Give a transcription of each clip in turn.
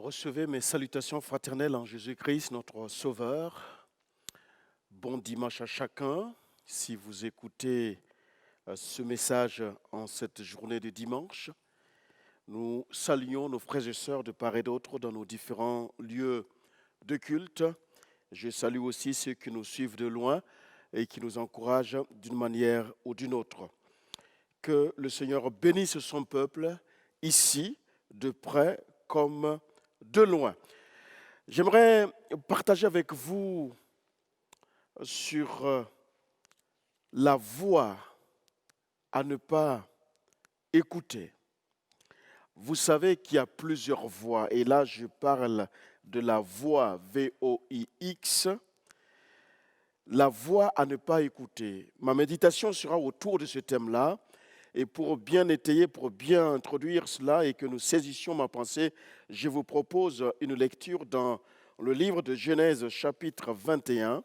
Recevez mes salutations fraternelles en Jésus-Christ, notre Sauveur. Bon dimanche à chacun. Si vous écoutez ce message en cette journée de dimanche, nous saluons nos frères et sœurs de part et d'autre dans nos différents lieux de culte. Je salue aussi ceux qui nous suivent de loin et qui nous encouragent d'une manière ou d'une autre. Que le Seigneur bénisse son peuple ici, de près comme de loin. J'aimerais partager avec vous sur la voix à ne pas écouter. Vous savez qu'il y a plusieurs voix, et là je parle de la voix VOIX, la voix à ne pas écouter. Ma méditation sera autour de ce thème-là, et pour bien étayer, pour bien introduire cela et que nous saisissions ma pensée, je vous propose une lecture dans le livre de Genèse chapitre 21.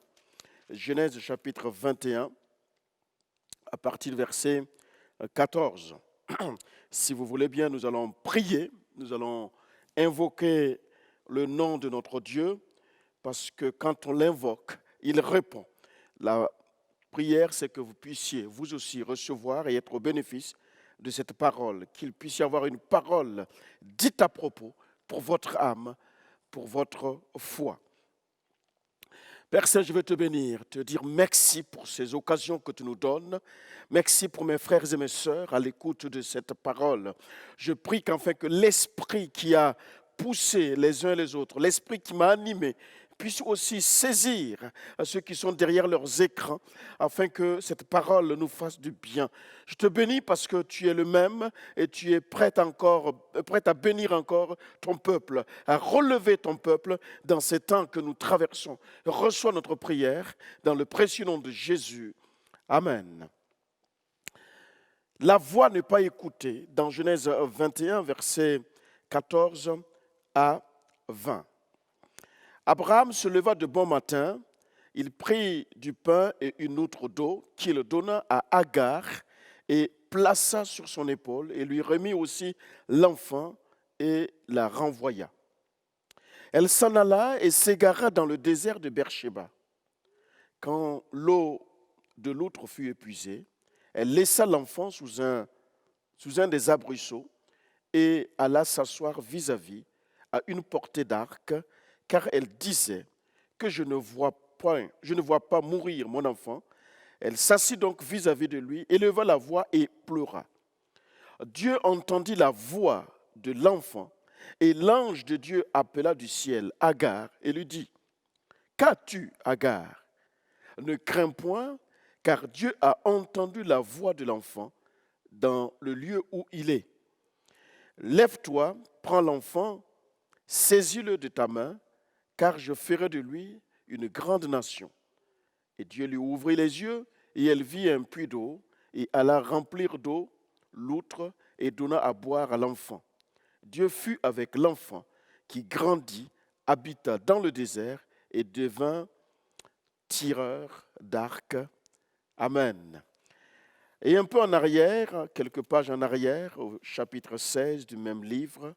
Genèse chapitre 21, à partir du verset 14. Si vous voulez bien, nous allons prier, nous allons invoquer le nom de notre Dieu, parce que quand on l'invoque, il répond. La prière, c'est que vous puissiez vous aussi recevoir et être au bénéfice de cette parole, qu'il puisse y avoir une parole dite à propos pour votre âme, pour votre foi. Père Saint, je veux te bénir, te dire merci pour ces occasions que tu nous donnes. Merci pour mes frères et mes sœurs à l'écoute de cette parole. Je prie qu'enfin que l'esprit qui a poussé les uns et les autres, l'esprit qui m'a animé, puisse aussi saisir ceux qui sont derrière leurs écrans, afin que cette parole nous fasse du bien. Je te bénis parce que tu es le même et tu es prêt à bénir encore ton peuple, à relever ton peuple dans ces temps que nous traversons. Reçois notre prière dans le précieux nom de Jésus. Amen. La voix n'est pas écoutée dans Genèse 21, versets 14 à 20. Abraham se leva de bon matin, il prit du pain et une outre d'eau qu'il donna à Agar et plaça sur son épaule et lui remit aussi l'enfant et la renvoya. Elle s'en alla et s'égara dans le désert de Beersheba. Quand l'eau de l'outre fut épuisée, elle laissa l'enfant sous un des arbrisseaux et alla s'asseoir vis-à-vis, à une portée d'arc, car elle disait que je ne vois pas mourir mon enfant. Elle s'assit donc vis-à-vis de lui, éleva la voix et pleura. Dieu entendit la voix de l'enfant, et l'ange de Dieu appela du ciel Agar et lui dit, « Qu'as-tu, Agar? Ne crains point, car Dieu a entendu la voix de l'enfant dans le lieu où il est. Lève-toi, prends l'enfant, saisis-le de ta main, car je ferai de lui une grande nation. » Et Dieu lui ouvrit les yeux, et elle vit un puits d'eau, et alla remplir d'eau l'outre, et donna à boire à l'enfant. Dieu fut avec l'enfant, qui grandit, habita dans le désert, et devint tireur d'arc. Amen. Et un peu en arrière, quelques pages en arrière, au chapitre 16 du même livre,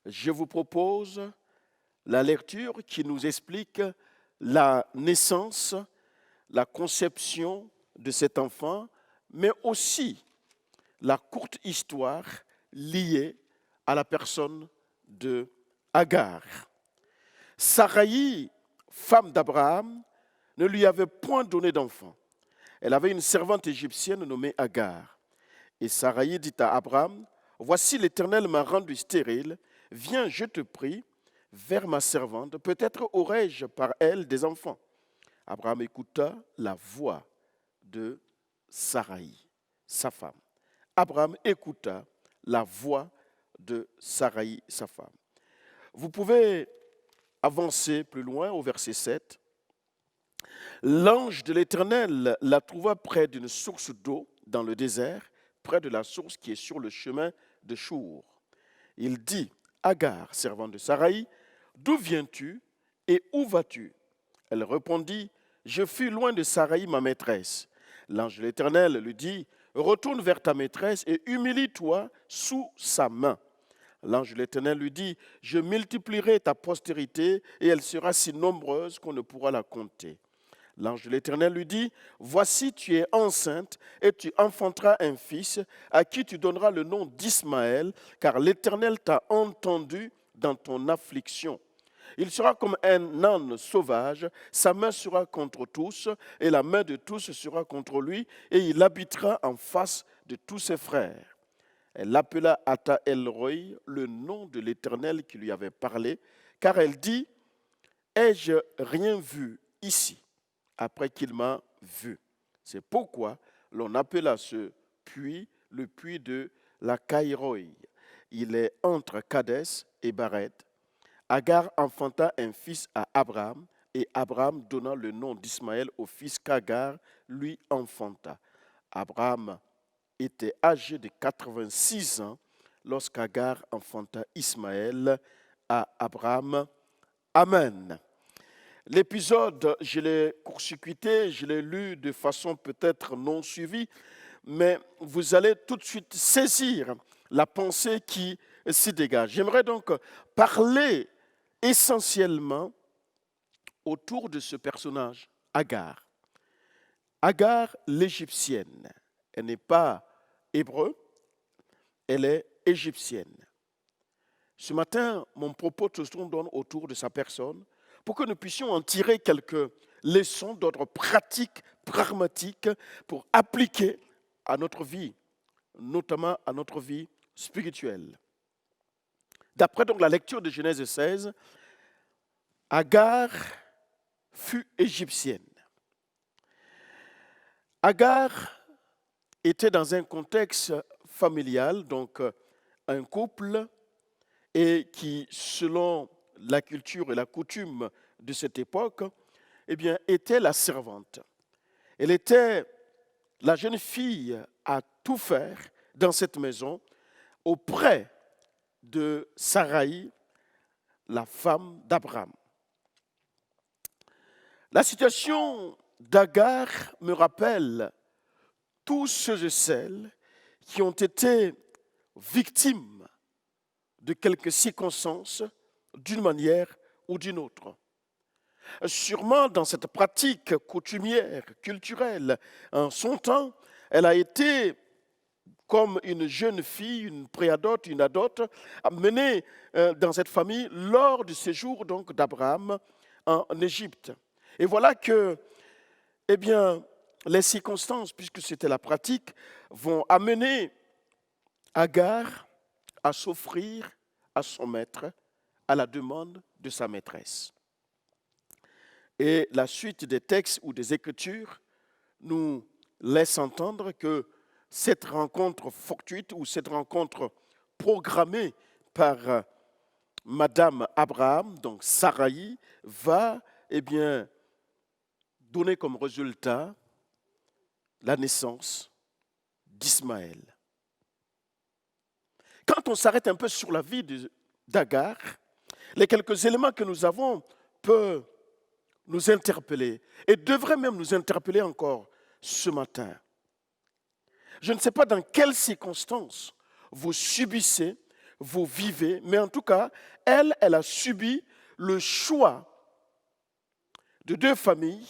je vous propose la lecture qui nous explique la naissance, la conception de cet enfant, mais aussi la courte histoire liée à la personne de Agar. Saraï, femme d'Abraham, ne lui avait point donné d'enfant. Elle avait une servante égyptienne nommée Agar. Et Saraï dit à Abraham, « Voici l'Éternel m'a rendu stérile. Viens, je te prie, vers ma servante. Peut-être aurai-je par elle des enfants. » Abraham écouta la voix de Saraï, sa femme. Abraham écouta la voix de Saraï, sa femme. Vous pouvez avancer plus loin au verset 7. L'ange de l'Éternel la trouva près d'une source d'eau dans le désert, près de la source qui est sur le chemin de Chour. Il dit, Agar, servante de Saraï, d'où viens-tu et où vas-tu? Elle répondit, je fus loin de Saraï, ma maîtresse. L'ange de l'Éternel lui dit, retourne vers ta maîtresse et humilie-toi sous sa main. L'ange de l'Éternel lui dit, je multiplierai ta postérité et elle sera si nombreuse qu'on ne pourra la compter. L'ange de l'Éternel lui dit, voici tu es enceinte et tu enfanteras un fils à qui tu donneras le nom d'Ismaël, car l'Éternel t'a entendu dans ton affliction. Il sera comme un âne sauvage, sa main sera contre tous et la main de tous sera contre lui et il habitera en face de tous ses frères. Elle l'appela Ata El-Roi, le nom de l'Éternel qui lui avait parlé, car elle dit, ai-je rien vu ici après qu'il m'a vu? C'est pourquoi l'on appela ce puits le puits de la Caïroi. Il est entre Kadès et Bared. Agar enfanta un fils à Abraham, et Abraham donna le nom d'Ismaël au fils qu'Agar lui enfanta. Abraham était âgé de 86 ans lorsqu'Agar enfanta Ismaël à Abraham. Amen. L'épisode, je l'ai court-circuité, je l'ai lu de façon peut-être non suivie, mais vous allez tout de suite saisir la pensée qui s'y dégage. J'aimerais donc parler essentiellement autour de ce personnage, Agar. Agar, l'Égyptienne. Elle n'est pas hébreu, elle est égyptienne. Ce matin, mon propos se tourne autour de sa personne pour que nous puissions en tirer quelques leçons d'ordre pratique, pragmatique, pour appliquer à notre vie, notamment à notre vie spirituelle. D'après donc la lecture de Genèse 16, Agar fut égyptienne. Agar était dans un contexte familial, donc un couple, et qui, selon la culture et la coutume de cette époque, eh bien, était la servante. Elle était la jeune fille à tout faire dans cette maison auprès de Sarai, la femme d'Abraham. La situation d'Agar me rappelle tous ceux et celles qui ont été victimes de quelques circonstances d'une manière ou d'une autre. Sûrement dans cette pratique coutumière, culturelle, en son temps, elle a été comme une jeune fille, une préadote, une adote, menée dans cette famille lors du séjour donc d'Abraham en Égypte. Et voilà que, eh bien, les circonstances, puisque c'était la pratique, vont amener Agar à s'offrir à son maître à la demande de sa maîtresse. Et la suite des textes ou des Écritures nous laisse entendre que cette rencontre fortuite ou cette rencontre programmée par Madame Abraham, donc Sarai, va eh bien, donner comme résultat la naissance d'Ismaël. Quand on s'arrête un peu sur la vie d'Agar, les quelques éléments que nous avons peuvent nous interpeller et devraient même nous interpeller encore ce matin. Je ne sais pas dans quelles circonstances vous subissez, vous vivez, mais en tout cas, elle a subi le choix de deux familles,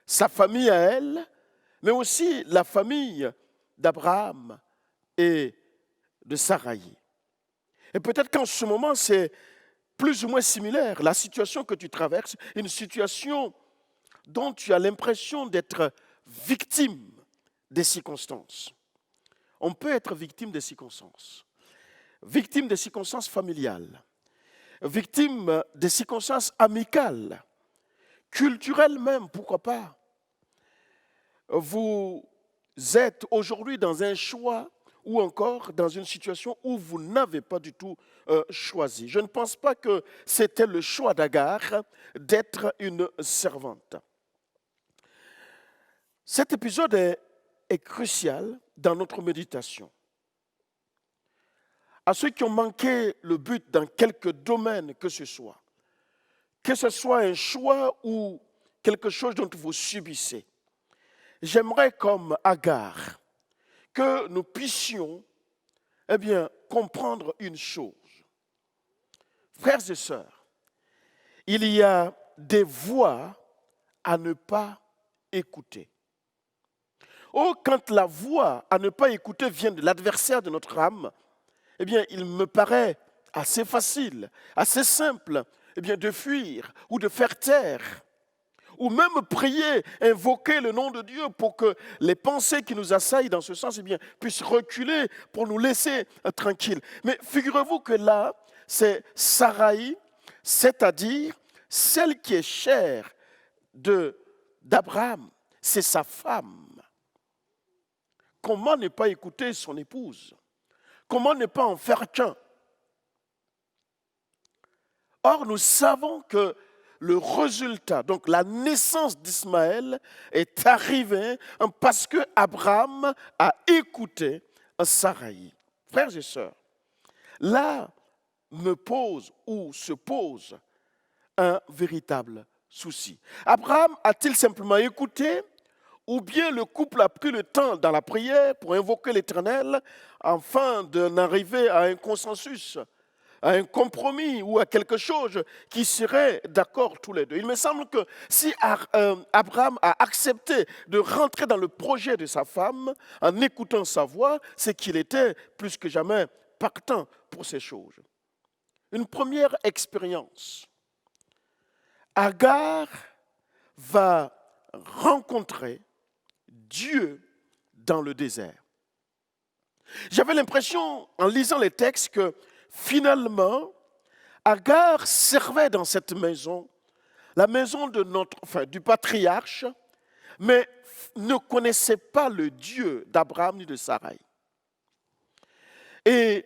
sa famille à elle, mais aussi la famille d'Abraham et de Sarai. Et peut-être qu'en ce moment, c'est plus ou moins similaire, la situation que tu traverses, une situation dont tu as l'impression d'être victime des circonstances. On peut être victime des circonstances familiales, victime des circonstances amicales, culturelles même, pourquoi pas. Vous êtes aujourd'hui dans un choix ou encore dans une situation où vous n'avez pas du tout choisi. Je ne pense pas que c'était le choix d'Agar d'être une servante. Cet épisode est crucial dans notre méditation. À ceux qui ont manqué le but dans quelque domaine que ce soit un choix ou quelque chose dont vous subissez, j'aimerais comme Agar que nous puissions comprendre une chose. Frères et sœurs, il y a des voix à ne pas écouter. Oh, quand la voix à ne pas écouter vient de l'adversaire de notre âme, il me paraît assez facile, assez simple, de fuir ou de faire taire, ou même prier, invoquer le nom de Dieu pour que les pensées qui nous assaillent dans ce sens puissent reculer pour nous laisser tranquilles. Mais figurez-vous que là, c'est Sarai, c'est-à-dire celle qui est chère d'Abraham, c'est sa femme. Comment ne pas écouter son épouse? Comment ne pas en faire qu'un? Or, nous savons que le résultat, donc la naissance d'Ismaël, est arrivée parce que Abraham a écouté Sarai. Frères et sœurs, là se pose un véritable souci. Abraham a-t-il simplement écouté, ou bien le couple a pris le temps dans la prière pour invoquer l'Éternel afin d'en arriver à un consensus, à un compromis ou à quelque chose qui serait d'accord tous les deux? Il me semble que si Abraham a accepté de rentrer dans le projet de sa femme en écoutant sa voix, c'est qu'il était plus que jamais partant pour ces choses. Une première expérience. Agar va rencontrer Dieu dans le désert. J'avais l'impression, en lisant les textes, que finalement, Agar servait dans cette maison, la maison du patriarche, mais ne connaissait pas le Dieu d'Abraham ni de Sarai. Et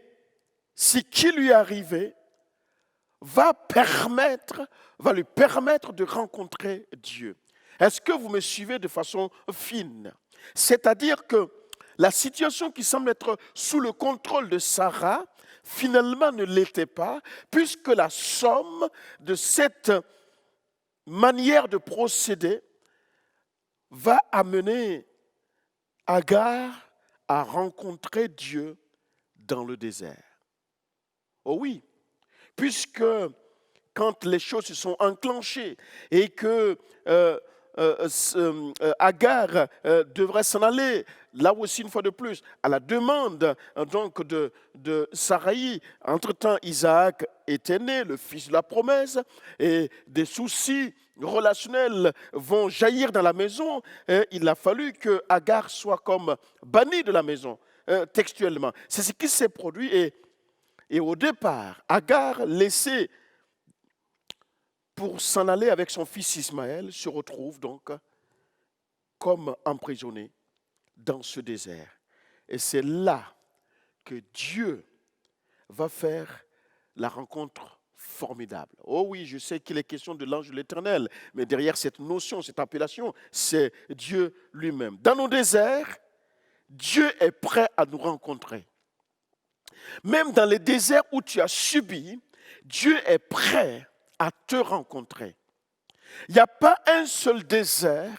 ce qui lui arrivait va lui permettre de rencontrer Dieu. Est-ce que vous me suivez de façon fine? C'est-à-dire que la situation qui semble être sous le contrôle de Sarah, finalement ne l'était pas, puisque la somme de cette manière de procéder va amener Agar à rencontrer Dieu dans le désert. Oh oui, puisque quand les choses se sont enclenchées et que Agar devrait s'en aller, là aussi une fois de plus, à la demande donc de Sarai. Entre-temps, Isaac était né, le fils de la promesse, et des soucis relationnels vont jaillir dans la maison. Et il a fallu que Agar soit comme bannie de la maison, textuellement. C'est ce qui s'est produit et au départ, Agar, laissée pour s'en aller avec son fils Ismaël, se retrouve donc comme emprisonné dans ce désert. Et c'est là que Dieu va faire la rencontre formidable. Oh oui, je sais qu'il est question de l'ange de l'Éternel, mais derrière cette notion, cette appellation, c'est Dieu lui-même. Dans nos déserts, Dieu est prêt à nous rencontrer. Même dans les déserts où tu as subi, Dieu est prêt à te rencontrer. Il n'y a pas un seul désert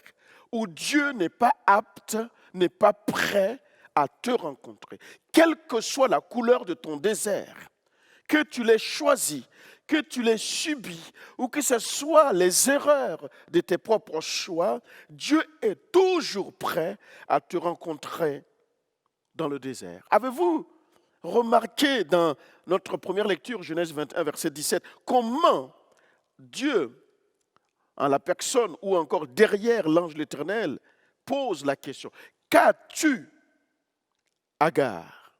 où Dieu n'est pas apte, n'est pas prêt à te rencontrer. Quelle que soit la couleur de ton désert, que tu l'aies choisi, que tu l'aies subi, ou que ce soit les erreurs de tes propres choix, Dieu est toujours prêt à te rencontrer dans le désert. Avez-vous remarqué dans notre première lecture, Genèse 21, verset 17, comment Dieu, en la personne ou encore derrière l'ange de l'Éternel, pose la question: qu'as-tu, Agar?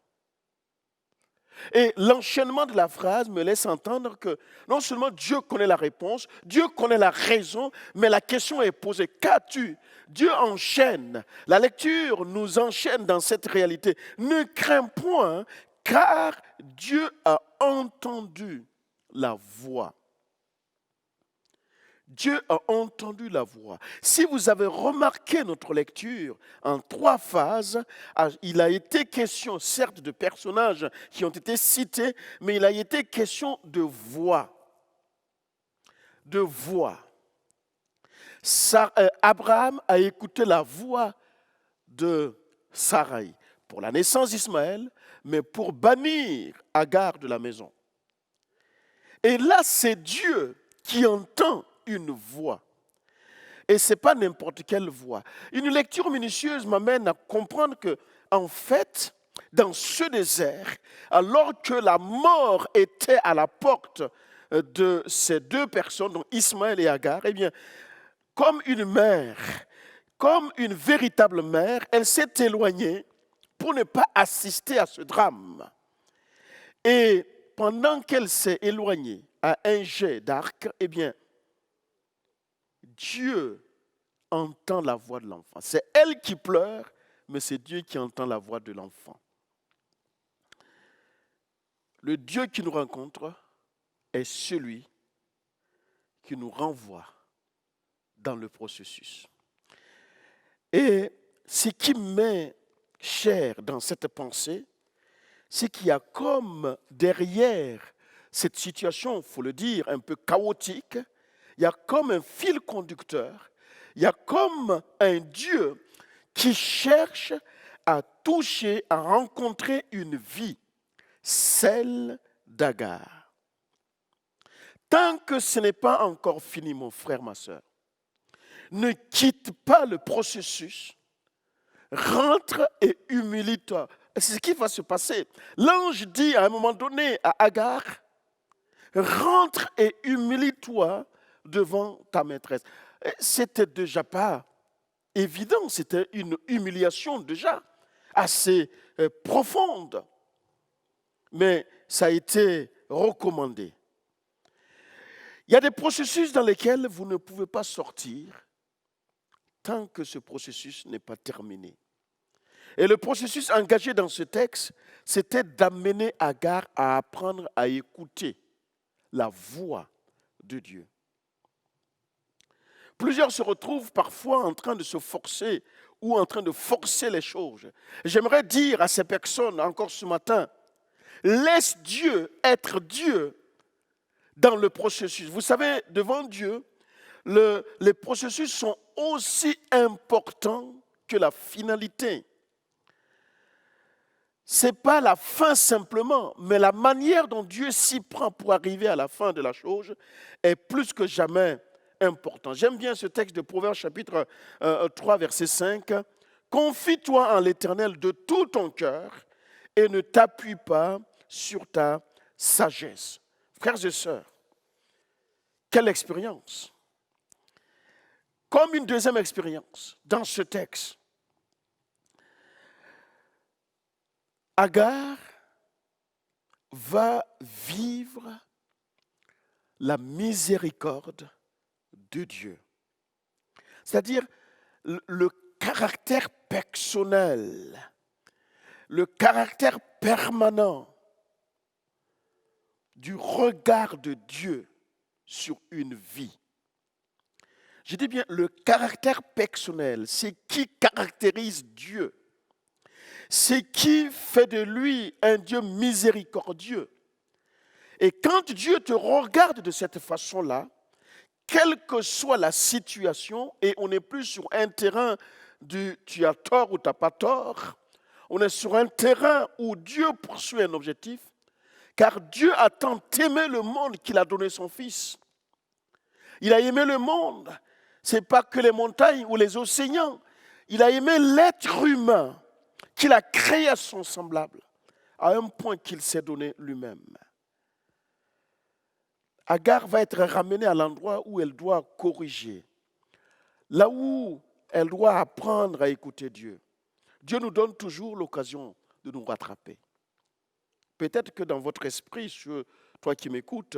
Et l'enchaînement de la phrase me laisse entendre que non seulement Dieu connaît la réponse, Dieu connaît la raison, mais la question est posée: qu'as-tu? Dieu enchaîne. La lecture nous enchaîne dans cette réalité. Ne crains point, car Dieu a entendu la voix. Dieu a entendu la voix. Si vous avez remarqué notre lecture en 3 phases, il a été question certes de personnages qui ont été cités, mais il a été question de voix. De voix. Abraham a écouté la voix de Sarai. pour la naissance d'Ismaël, mais pour bannir Agar de la maison. Et là, c'est Dieu qui entend une voix. Et ce n'est pas n'importe quelle voix. Une lecture minutieuse m'amène à comprendre que, en fait, dans ce désert, alors que la mort était à la porte de ces deux personnes, donc Ismaël et Agar, eh bien, comme une mère, comme une véritable mère, elle s'est éloignée pour ne pas assister à ce drame. Et pendant qu'elle s'est éloignée à un jet d'arc, eh bien, Dieu entend la voix de l'enfant. C'est elle qui pleure, mais c'est Dieu qui entend la voix de l'enfant. Le Dieu qui nous rencontre est celui qui nous renvoie dans le processus. Et ce qui m'est cher dans cette pensée, c'est qu'il y a comme derrière cette situation, il faut le dire, un peu chaotique, il y a comme un fil conducteur, il y a comme un Dieu qui cherche à toucher, à rencontrer une vie, celle d'Agar. Tant que ce n'est pas encore fini, mon frère, ma soeur, ne quitte pas le processus, rentre et humilie-toi. C'est ce qui va se passer. L'ange dit à un moment donné à Agar, rentre et humilie-toi devant ta maîtresse. C'était déjà pas évident, c'était une humiliation déjà assez profonde. Mais ça a été recommandé. Il y a des processus dans lesquels vous ne pouvez pas sortir tant que ce processus n'est pas terminé. Et le processus engagé dans ce texte, c'était d'amener Agar à apprendre à écouter la voix de Dieu. Plusieurs se retrouvent parfois en train de se forcer ou en train de forcer les choses. J'aimerais dire à ces personnes encore ce matin, laisse Dieu être Dieu dans le processus. Vous savez, devant Dieu, les processus sont aussi importants que la finalité. Ce n'est pas la fin simplement, mais la manière dont Dieu s'y prend pour arriver à la fin de la chose est plus que jamais important. J'aime bien ce texte de Proverbes chapitre 3, verset 5. « Confie-toi en l'Éternel de tout ton cœur et ne t'appuie pas sur ta sagesse. » Frères et sœurs, quelle expérience! Comme une deuxième expérience dans ce texte, Agar va vivre la miséricorde de Dieu. C'est-à-dire le caractère personnel, le caractère permanent du regard de Dieu sur une vie. Je dis bien le caractère personnel, c'est qui caractérise Dieu. C'est qui fait de lui un Dieu miséricordieux. Et quand Dieu te regarde de cette façon-là, quelle que soit la situation, et on n'est plus sur un terrain du tu as tort ou tu n'as pas tort, on est sur un terrain où Dieu poursuit un objectif, car Dieu a tant aimé le monde qu'il a donné son Fils. Il a aimé le monde, ce n'est pas que les montagnes ou les océans, il a aimé l'être humain qu'il a créé à son semblable, à un point qu'il s'est donné lui-même. Agar va être ramenée à l'endroit où elle doit corriger, là où elle doit apprendre à écouter Dieu. Dieu nous donne toujours l'occasion de nous rattraper. Peut-être que dans votre esprit, toi qui m'écoutes,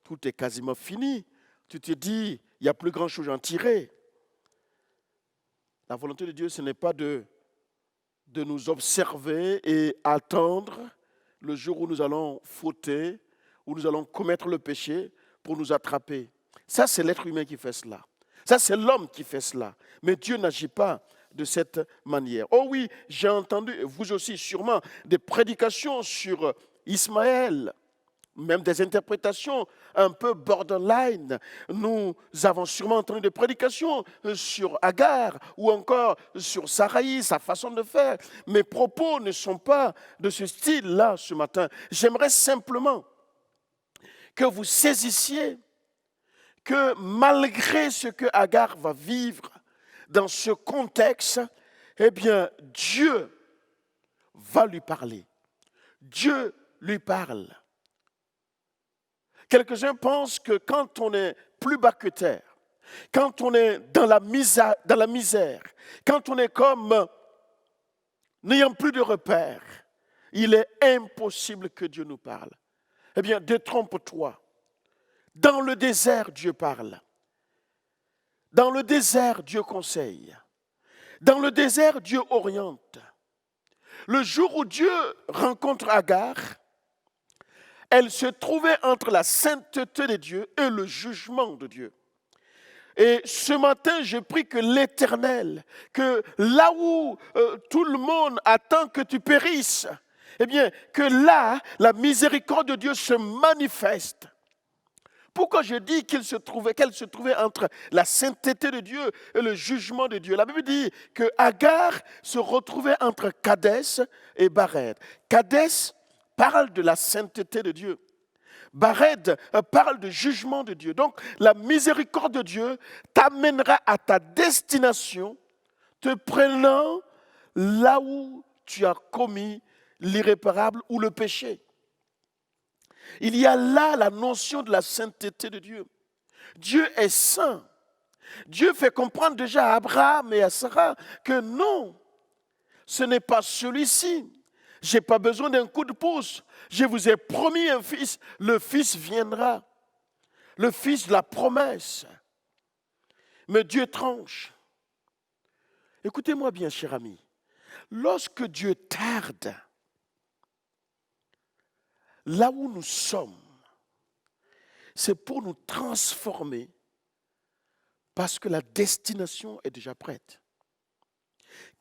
tout est quasiment fini. Tu te dis, il n'y a plus grand-chose à en tirer. La volonté de Dieu, ce n'est pas de nous observer et attendre le jour où nous allons fauter, où nous allons commettre le péché pour nous attraper. Ça, c'est l'être humain qui fait cela. Ça, c'est l'homme qui fait cela. Mais Dieu n'agit pas de cette manière. Oh oui, j'ai entendu, vous aussi sûrement, des prédications sur Ismaël, même des interprétations un peu borderline. Nous avons sûrement entendu des prédications sur Agar ou encore sur Saraï, sa façon de faire. Mes propos ne sont pas de ce style-là ce matin. J'aimerais simplement que vous saisissiez que malgré ce que Agar va vivre dans ce contexte, eh bien, Dieu va lui parler. Dieu lui parle. Quelques-uns pensent que quand on est plus bas que terre, quand on est dans la misère, quand on est comme n'ayant plus de repères, il est impossible que Dieu nous parle. Eh bien, détrompe-toi. Dans le désert, Dieu parle. Dans le désert, Dieu conseille. Dans le désert, Dieu oriente. Le jour où Dieu rencontre Agar, elle se trouvait entre la sainteté de Dieu et le jugement de Dieu. Et ce matin, je prie que l'Éternel, que là où tout le monde attend que tu périsses, eh bien, que là, la miséricorde de Dieu se manifeste. Pourquoi je dis qu'elle se trouvait entre la sainteté de Dieu et le jugement de Dieu? La Bible dit que Agar se retrouvait entre Kadès et Bared. Kadès parle de la sainteté de Dieu. Bared parle de jugement de Dieu. Donc, la miséricorde de Dieu t'amènera à ta destination, te prenant là où tu as commis l'irréparable ou le péché. Il y a là la notion de la sainteté de Dieu. Dieu est saint. Dieu fait comprendre déjà à Abraham et à Sarah que non, ce n'est pas celui-ci. Je n'ai pas besoin d'un coup de pouce. Je vous ai promis un fils. Le fils viendra. Le fils de la promesse. Mais Dieu tranche. Écoutez-moi bien, cher ami. Lorsque Dieu tarde, là où nous sommes, c'est pour nous transformer parce que la destination est déjà prête.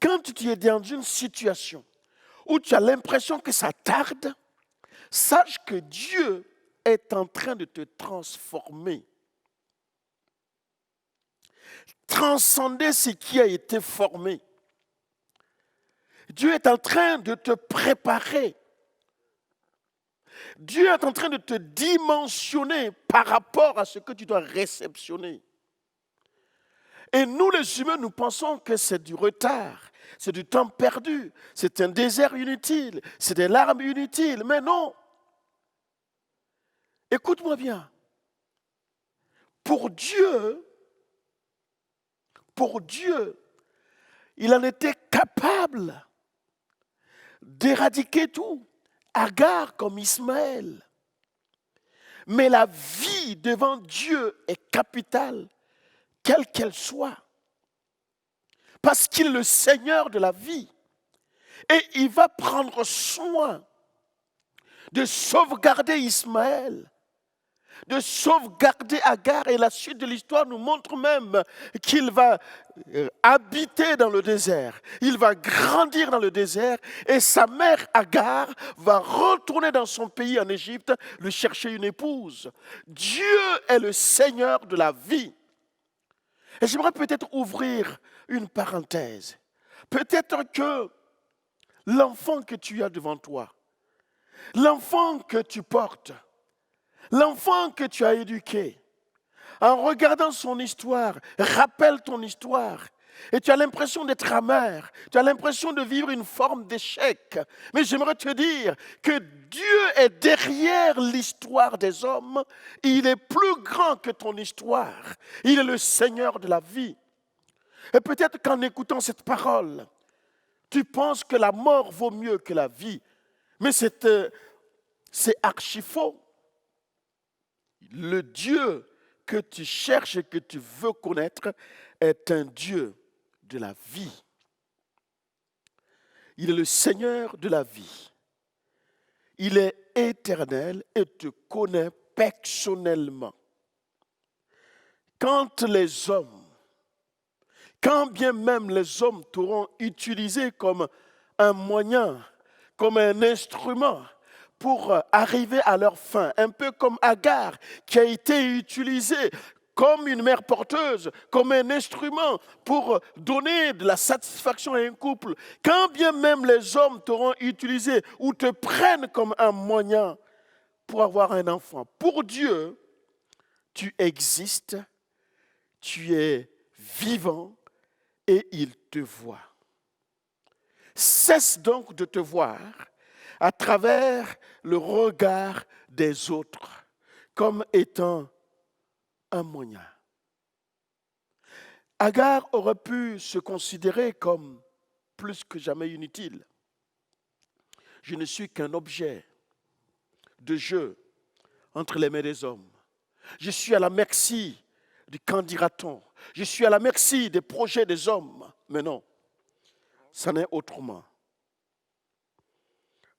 Quand tu es dans une situation où tu as l'impression que ça tarde, sache que Dieu est en train de te transformer. Transcender ce qui a été formé. Dieu est en train de te préparer. Dieu est en train de te dimensionner par rapport à ce que tu dois réceptionner. Et nous, les humains, nous pensons que c'est du retard, c'est du temps perdu, c'est un désert inutile, c'est des larmes inutiles. Mais non. Écoute-moi bien. Pour Dieu, il en était capable d'éradiquer tout. Agar comme Ismaël. Mais la vie devant Dieu est capitale, quelle qu'elle soit. Parce qu'il est le Seigneur de la vie. Et il va prendre soin de sauvegarder Ismaël, de sauvegarder Agar. Et la suite de l'histoire nous montre même qu'il va habiter dans le désert. Il va grandir dans le désert et sa mère Agar va retourner dans son pays en Égypte, lui chercher une épouse. Dieu est le Seigneur de la vie. Et j'aimerais peut-être ouvrir une parenthèse. Peut-être que l'enfant que tu as devant toi, l'enfant que tu portes, l'enfant que tu as éduqué, en regardant son histoire, rappelle ton histoire. Et tu as l'impression d'être amer, tu as l'impression de vivre une forme d'échec. Mais j'aimerais te dire que Dieu est derrière l'histoire des hommes. Il est plus grand que ton histoire. Il est le Seigneur de la vie. Et peut-être qu'en écoutant cette parole, tu penses que la mort vaut mieux que la vie. Mais c'est archi faux. Le Dieu que tu cherches et que tu veux connaître est un Dieu de la vie. Il est le Seigneur de la vie. Il est éternel et te connaît personnellement. Quand bien même les hommes t'auront utilisé comme un moyen, comme un instrument pour arriver à leur fin. Un peu comme Agar qui a été utilisée comme une mère porteuse, comme un instrument pour donner de la satisfaction à un couple. Quand bien même les hommes t'auront utilisé ou te prennent comme un moyen pour avoir un enfant, pour Dieu, tu existes, tu es vivant et il te voit. Cesse donc de te voir à travers le regard des autres comme étant un moyen. Agar aurait pu se considérer comme plus que jamais inutile. Je ne suis qu'un objet de jeu entre les mains des hommes. Je suis à la merci du qu'en dira-t-on. Je suis à la merci des projets des hommes. Mais non, ça n'est autrement.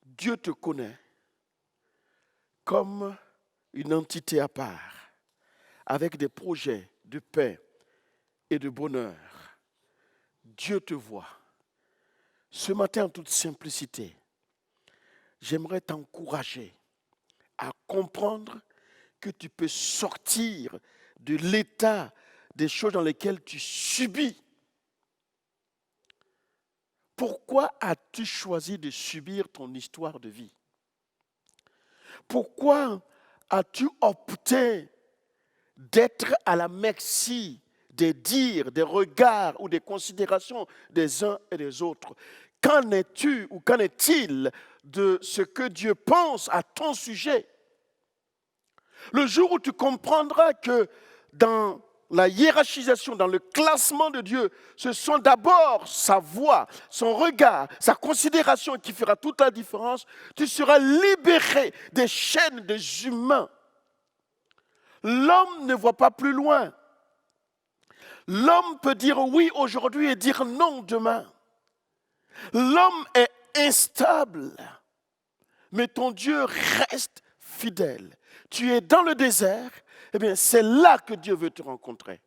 Dieu te connaît comme une entité à part, avec des projets de paix et de bonheur. Dieu te voit. Ce matin, en toute simplicité, j'aimerais t'encourager à comprendre que tu peux sortir de l'état des choses dans lesquelles tu subis. Pourquoi as-tu choisi de subir ton histoire de vie? Pourquoi as-tu opté d'être à la merci des dires, des regards ou des considérations des uns et des autres? Qu'en es-tu ou qu'en est-il de ce que Dieu pense à ton sujet? Le jour où tu comprendras que dans la hiérarchisation, dans le classement de Dieu, ce sont d'abord sa voix, son regard, sa considération qui fera toute la différence, tu seras libéré des chaînes des humains. L'homme ne voit pas plus loin. L'homme peut dire oui aujourd'hui et dire non demain. L'homme est instable, mais ton Dieu reste fidèle. Tu es dans le désert, eh bien c'est là que Dieu veut te rencontrer.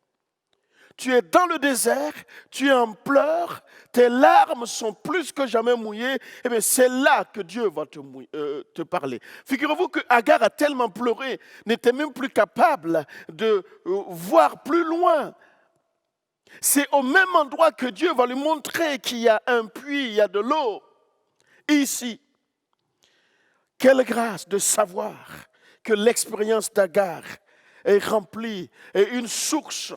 Tu es dans le désert, tu es en pleurs, tes larmes sont plus que jamais mouillées, eh bien c'est là que Dieu va te parler. Figurez-vous que Agar a tellement pleuré, n'était même plus capable de voir plus loin. C'est au même endroit que Dieu va lui montrer qu'il y a un puits, il y a de l'eau. Ici, quelle grâce de savoir que l'expérience d'Agar est remplie et une source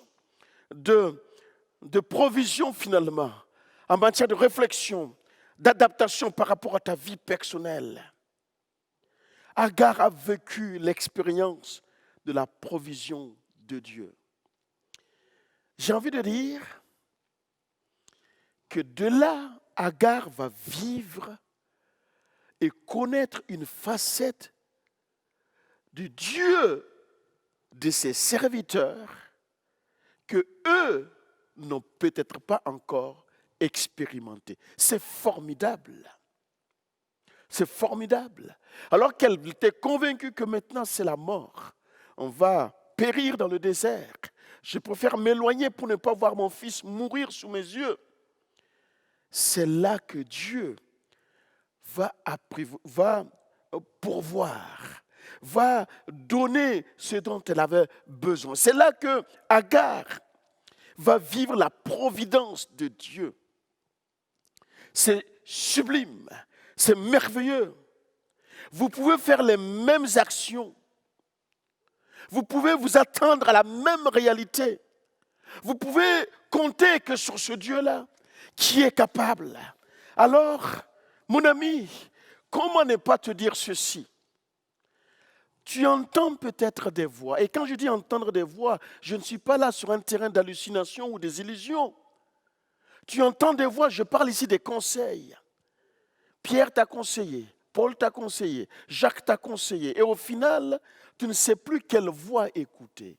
de provision finalement en matière de réflexion, d'adaptation par rapport à ta vie personnelle. Agar a vécu l'expérience de la provision de Dieu. J'ai envie de dire que de là, Agar va vivre et connaître une facette du Dieu de ses serviteurs que eux n'ont peut-être pas encore expérimenté. C'est formidable. C'est formidable. Alors qu'elle était convaincue que maintenant c'est la mort, on va périr dans le désert. Je préfère m'éloigner pour ne pas voir mon fils mourir sous mes yeux. C'est là que Dieu va pourvoir, va donner ce dont elle avait besoin. C'est là que Agar va vivre la providence de Dieu. C'est sublime, c'est merveilleux. Vous pouvez faire les mêmes actions. Vous pouvez vous attendre à la même réalité. Vous pouvez compter que sur ce Dieu-là qui est capable. Alors, mon ami, comment ne pas te dire ceci? Tu entends peut-être des voix. Et quand je dis entendre des voix, je ne suis pas là sur un terrain d'hallucination ou des illusions. Tu entends des voix, je parle ici des conseils. Pierre t'a conseillé, Paul t'a conseillé, Jacques t'a conseillé. Et au final, tu ne sais plus quelle voix écouter.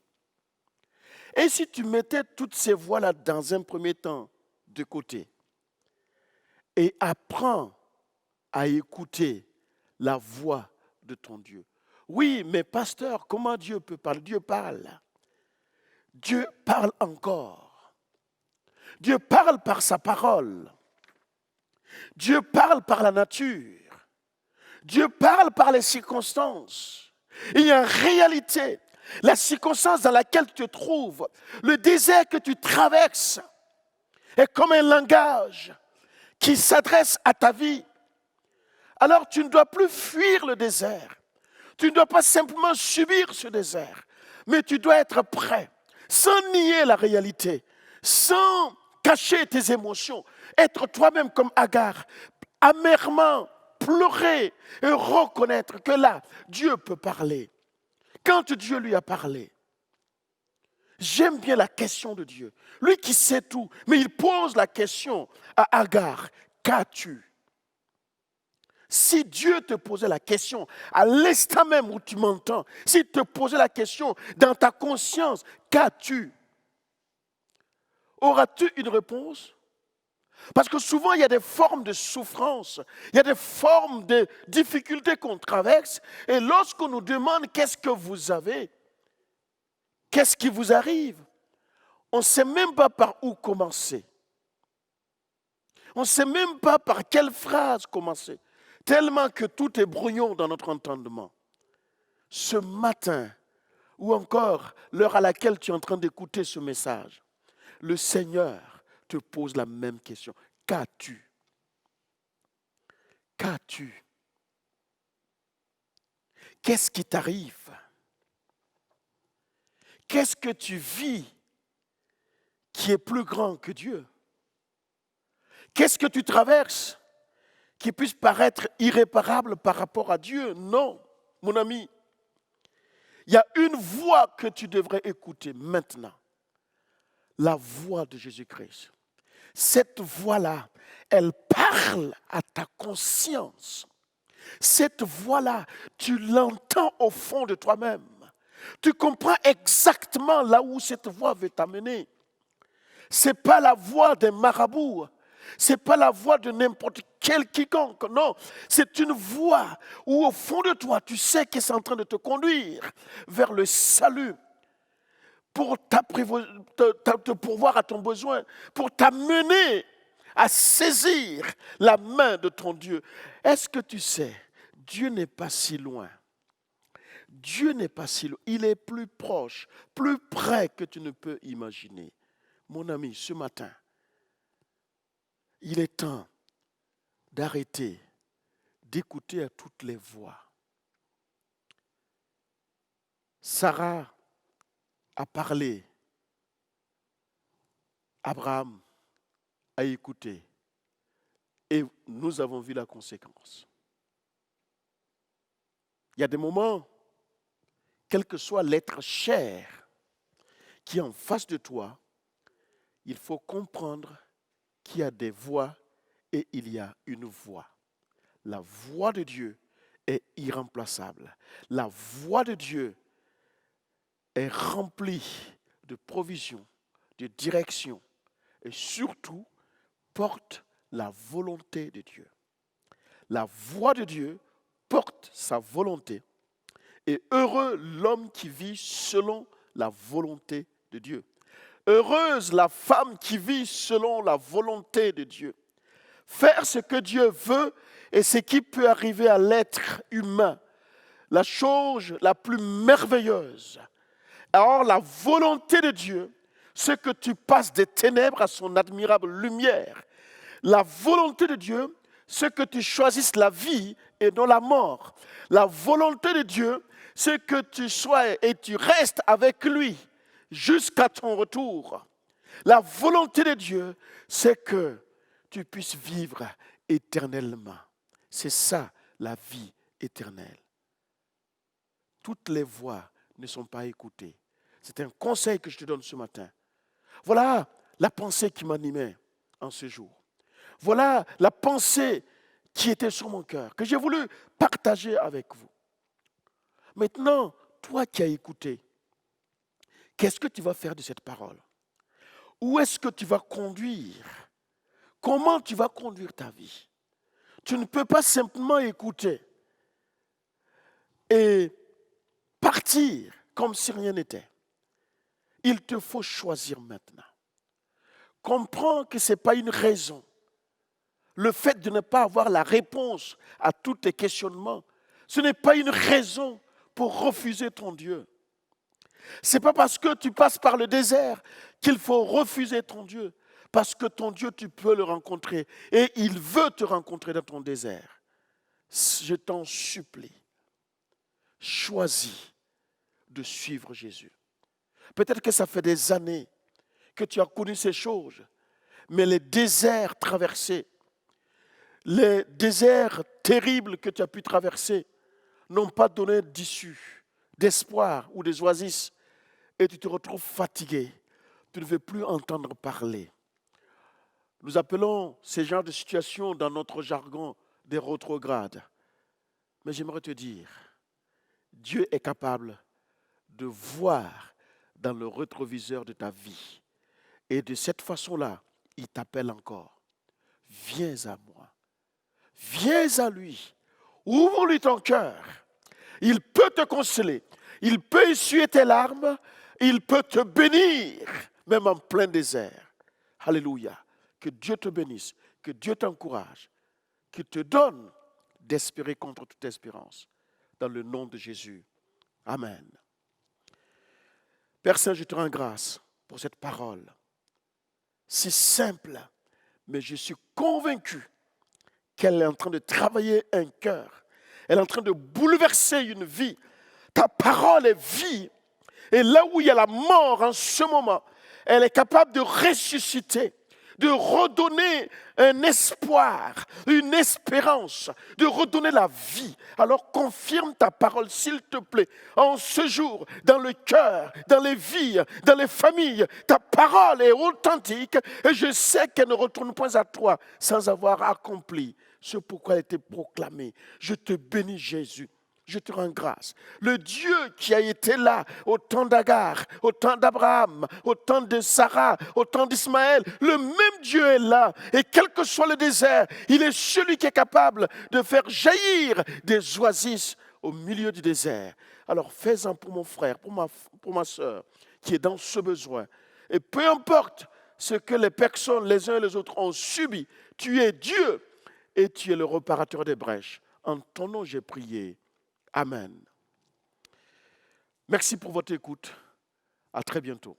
Et si tu mettais toutes ces voix-là dans un premier temps de côté et apprends à écouter la voix de ton Dieu. Oui, mais pasteur, comment Dieu peut parler? Dieu parle. Dieu parle encore. Dieu parle par sa parole. Dieu parle par la nature. Dieu parle par les circonstances. Il y a une réalité. La circonstance dans laquelle tu te trouves, le désert que tu traverses est comme un langage qui s'adresse à ta vie. Alors tu ne dois plus fuir le désert. Tu ne dois pas simplement subir ce désert, mais tu dois être prêt, sans nier la réalité, sans cacher tes émotions, être toi-même comme Agar, amèrement pleurer et reconnaître que là, Dieu peut parler. Quand Dieu lui a parlé, j'aime bien la question de Dieu. Lui qui sait tout, mais il pose la question à Agar, qu'as-tu? Si Dieu te posait la question à l'instant même où tu m'entends, s'il te posait la question dans ta conscience, qu'as-tu? Auras-tu une réponse? Parce que souvent, il y a des formes de souffrance, il y a des formes de difficultés qu'on traverse. Et lorsqu'on nous demande qu'est-ce que vous avez, qu'est-ce qui vous arrive, on ne sait même pas par où commencer. On ne sait même pas par quelle phrase commencer. Tellement que tout est brouillon dans notre entendement. Ce matin, ou encore l'heure à laquelle tu es en train d'écouter ce message, le Seigneur te pose la même question. Qu'as-tu? Qu'as-tu? Qu'est-ce qui t'arrive? Qu'est-ce que tu vis qui est plus grand que Dieu? Qu'est-ce que tu traverses qui puisse paraître irréparable par rapport à Dieu? Non, mon ami. Il y a une voix que tu devrais écouter maintenant. La voix de Jésus-Christ. Cette voix-là, elle parle à ta conscience. Cette voix-là, tu l'entends au fond de toi-même. Tu comprends exactement là où cette voix veut t'amener. Ce n'est pas la voix d'un marabout. Ce n'est pas la voix de n'importe quel quiconque. Non, c'est une voix où au fond de toi, tu sais qu'elle est en train de te conduire vers le salut. Pour te pourvoir à ton besoin, pour t'amener à saisir la main de ton Dieu. Est-ce que tu sais, Dieu n'est pas si loin. Dieu n'est pas si loin. Il est plus proche, plus près que tu ne peux imaginer. Mon ami, ce matin, il est temps d'arrêter d'écouter à toutes les voix. Sarah a parlé, Abraham a écouté et nous avons vu la conséquence. Il y a des moments, quel que soit l'être cher qui est en face de toi, il faut comprendre qu'il y a des voix et il y a une voix. La voix de Dieu est irremplaçable. La voix de Dieu est remplie de provisions, de direction et surtout porte la volonté de Dieu. La voix de Dieu porte sa volonté et heureux l'homme qui vit selon la volonté de Dieu. Heureuse la femme qui vit selon la volonté de Dieu. Faire ce que Dieu veut et ce qui peut arriver à l'être humain, la chose la plus merveilleuse. Alors la volonté de Dieu, c'est que tu passes des ténèbres à son admirable lumière. La volonté de Dieu, c'est que tu choisisses la vie et non la mort. La volonté de Dieu, c'est que tu sois et tu restes avec lui jusqu'à ton retour. La volonté de Dieu, c'est que tu puisses vivre éternellement. C'est ça, la vie éternelle. Toutes les voix ne sont pas écoutées. C'est un conseil que je te donne ce matin. Voilà la pensée qui m'animait en ce jour. Voilà la pensée qui était sur mon cœur, que j'ai voulu partager avec vous. Maintenant, toi qui as écouté, qu'est-ce que tu vas faire de cette parole? Où est-ce que tu vas conduire? Comment tu vas conduire ta vie? Tu ne peux pas simplement écouter et partir comme si rien n'était. Il te faut choisir maintenant. Comprends que ce n'est pas une raison. le fait de ne pas avoir la réponse à tous tes questionnements, ce n'est pas une raison pour refuser ton Dieu. Ce n'est pas parce que tu passes par le désert qu'il faut refuser ton Dieu. Parce que ton Dieu, tu peux le rencontrer. Et il veut te rencontrer dans ton désert. Je t'en supplie, choisis de suivre Jésus. Peut-être que ça fait des années que tu as connu ces choses, mais les déserts traversés, les déserts terribles que tu as pu traverser n'ont pas donné d'issue, d'espoir ou des oasis, et tu te retrouves fatigué. Tu ne veux plus entendre parler. Nous appelons ces genres de situations dans notre jargon des rétrogrades. Mais j'aimerais te dire, Dieu est capable de voir dans le rétroviseur de ta vie. Et de cette façon-là, il t'appelle encore. Viens à moi. Viens à lui. Ouvre-lui ton cœur. Il peut te consoler. Il peut essuyer tes larmes. Il peut te bénir, même en plein désert. Alléluia. Que Dieu te bénisse. Que Dieu t'encourage. Qu'il te donne d'espérer contre toute espérance. Dans le nom de Jésus. Amen. Père Saint, je te rends grâce pour cette parole. Si simple, mais je suis convaincu qu'elle est en train de travailler un cœur. Elle est en train de bouleverser une vie. Ta parole est vie. Et là où il y a la mort en ce moment, elle est capable de ressusciter, de redonner un espoir, une espérance, de redonner la vie. Alors confirme ta parole, s'il te plaît, en ce jour, dans le cœur, dans les vies, dans les familles. Ta parole est authentique et je sais qu'elle ne retourne point à toi sans avoir accompli ce pourquoi elle a été proclamée. Je te bénis, Jésus. Je te rends grâce. Le Dieu qui a été là au temps d'Agar, au temps d'Abraham, au temps de Sarah, au temps d'Ismaël, le même Dieu est là. Et quel que soit le désert, il est celui qui est capable de faire jaillir des oasis au milieu du désert. Alors fais-en pour mon frère, pour ma soeur, qui est dans ce besoin. Et peu importe ce que les personnes, les uns et les autres, ont subi, tu es Dieu et tu es le réparateur des brèches. En ton nom, j'ai prié. Amen. Merci pour votre écoute. À très bientôt.